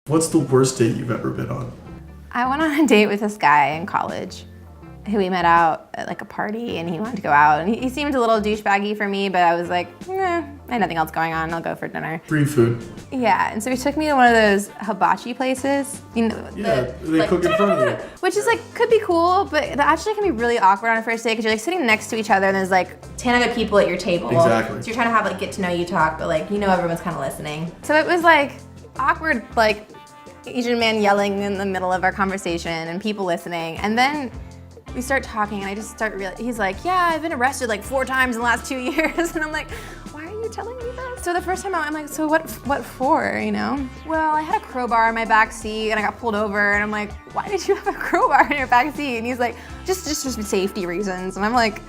What's the worst date you've ever been on? I went on a date with this guy in college who we met out at like a party and he wanted to go out. And he seemed a little douchebaggy for me, but I was like, nah, I had nothing else going on. I'll go for dinner. Free food. Yeah, and so he took me to one of those hibachi places. You know, they cook in front of you. Which is like, could be cool, but it actually can be really awkward on a first date because you're like sitting next to each other and there's like 10 other people at your table. Exactly. So you're trying to have like get to know you talk, but like, you know everyone's kind of listening. So it was like awkward, like Asian man yelling in the middle of our conversation and people listening. And then we start talking and I just start realizing, he's like, yeah, I've been arrested like 4 times in the last 2 years. And I'm like, why are you telling me this? So the first time out, I'm like, so what for, you know? Well, I had a crowbar in my back seat and I got pulled over and I'm like, why did you have a crowbar in your back seat? And he's like, just for safety reasons. And I'm like,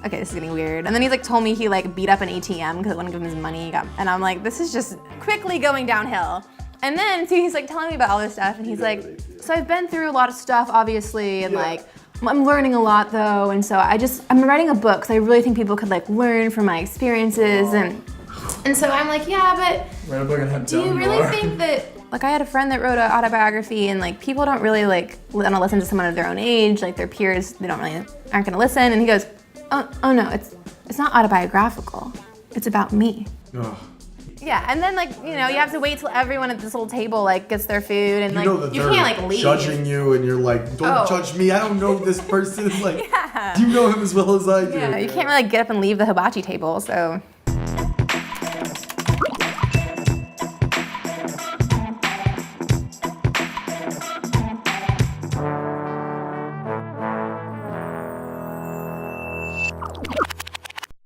okay, this is getting weird. And then he like told me he like beat up an ATM because it wouldn't give him his money. And I'm like, this is just quickly going downhill. And then so he's like telling me about all this stuff and he's like, so I've been through a lot of stuff obviously and like, I'm learning a lot though, and so I'm writing a book because I really think people could like learn from my experiences and so I'm like, yeah, but Write a book and head do you down really more. think that, like I had a friend that wrote an autobiography and like people don't really like want to listen to someone of their own age, like their peers, they aren't gonna listen, and he goes, oh no, it's not autobiographical, it's about me. Ugh. Yeah, and then like, you know, you have to wait till everyone at this little table like gets their food and like, You know that you they're can't like leave. judging you and you're like, don't judge me, I don't know this person. Like, Yeah. do you know him as well as I do? Yeah, you can't really get up and leave the hibachi table, so.